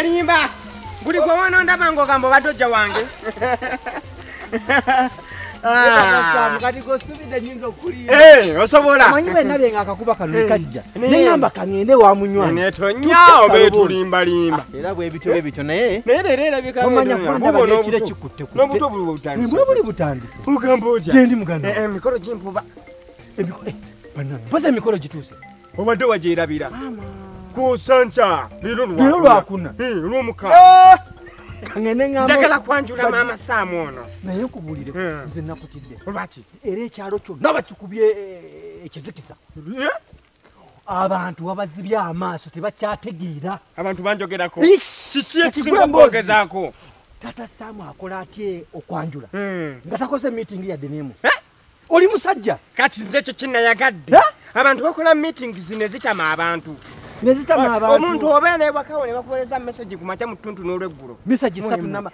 Limba. Guli kwa wana ndaba ngo kambo batoja wange. Kati ko subide nyinzo kuli. Osobola. Amanyibe nabe ngakakuba kanu kajja. Nengamba kangende wa munywa. Neto nyao betu limba. Era bwe bito naye. Nerera bika. Omanya kwanda bale kire kikutte. No buto buli butandise. Buli butandise. Ugamboja. Jendi muganda. Mikoro jimpuba. Bana. Pasa mikoro jituse. Obadde wajirabira. Kusancha. Lilo lwakuna. Lwomuka. Kangene ngamo. Njagala kwanjula mama Samu ono. Naye kubulire. Nze nakutidde. Olwaki? Era ekyalo kyo nabakikubye ekizikiza. Abantu abazibye amaaso tebakyategeera. Abantu banjogerako. Kiki ekisinga boogezaako? Taata Samu akola atye Okwanjula. Nga takoze meeting ya denemu. Oli musajja. Kati nze ekyo kinnayagadde. Abantu bakola meeting zino ezitama abantu. Nezitama abantu. Omuntu obeera ewaka ne bakuweereza message ku makya mu ttuntu n'olweggulo. Message 3 namba.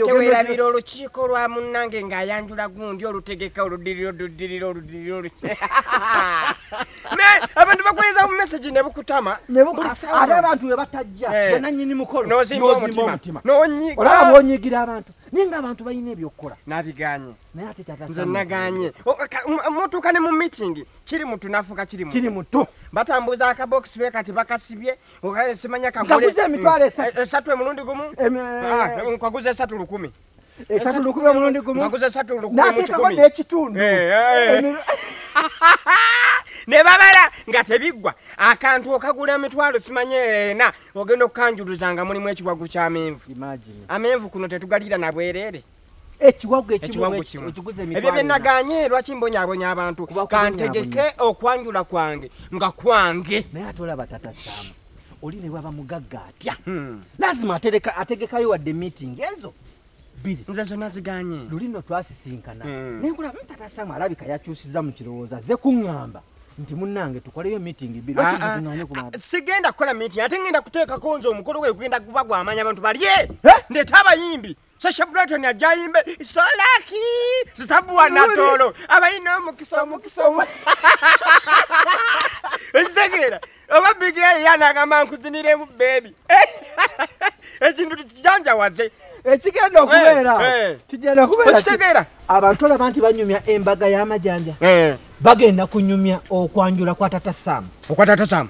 Teweerabira olukiiko lwa munnange ng'ayanjula gundi olutegeka oludiriro. Abantu bakuweereza mu message ne bukutama. Ate abantu we batajja. Bannannyini mukolo. N'ozimba omutima. N'onyiga. Olaba bw'onyigira abantu. Ninga abantu bayina ebyokkola. Nabiganye. Naye ate Taata Samu. Nze naganye. Mutuukane mu meeting. Kiri mutu nafuka kiri mutu. Kiri mutu. Batambuza akabox we kati bakasibye. Okaye simanya kagole. Kaguze emitwalo 3. Esatu emulundi gumu. Nkaguze 3,10. 3,10 emulundi gumu. Nkaguze 3,10 mu 10. Nateekako n'ekitundu. Ne babala nga tebiggwa. Akantu okagula emitwalo simanye na ogenda okukanjuluzanga mulimu ekiwagu ky'amenvu. Imagine. Amenvu kuno tetugalira na bwerere. Ekiwagu ekiguze emitwalo. Ebyo byenaganye lwaki mbonyaabonya abantu. Kantegeke okwanjula kwange nga kwange. Naye ate olaba Taata Samu. Oli ne bwaba mugagga atya. Lazima ategekayo wadde meeting ezo. Nze zonna ziganye. Lulino twasisinkana. Naye nkola Taata Samu alabika yakyusiza mu kirowooza ze kuŋŋamba. Nti munnange tukoleyo meeting biro kinganye ku bantu. Sigenda kukola meeting ate ngenda kuteeka konzo omukolo we kugenda kuba gwamanya abantu balye. Ndeta abayimbi. Sasha Breton ajayimbe solaki zitabuwa natolo abayina omukisa. Ekitegera ababige yana agamba nkuzinire mu baby. Ekintu kijanja waze. Ekigenda okubeera. Kigenda kubeera. Ekitegera abantu olaba nti banyumya embaga y'amajanja. Bagenda kunyumya okwanjula kwa Taata Samu. Okwa Taata Samu.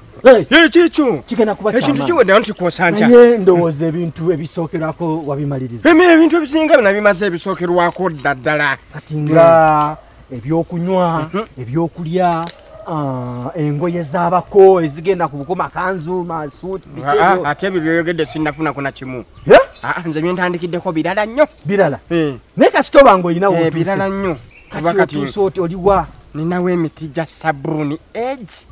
Ekikyo. Kigenda kuba kyama. Ekintu kiwedde nti kwosanja. Naye ndowooza ebintu ebisookerwako wabimaliriza. Ebintu ebisinga nabimaze ebisookerwako ddala. Kati nga ebyokunywa, ebyokulya, engoye z'abako ezigenda ku bukoma kanzu, masuuti, bikebyo. Ate ebyo byoyogedde sinnafuna kuna kimu. Nze byentandikiddeko birala nnyo. Birala? Naye kasita oba ng'olina wotuuse. Birala nnyo. Kati otuuse oti oliwa? Ninawo emiti gya sabbuuni egi.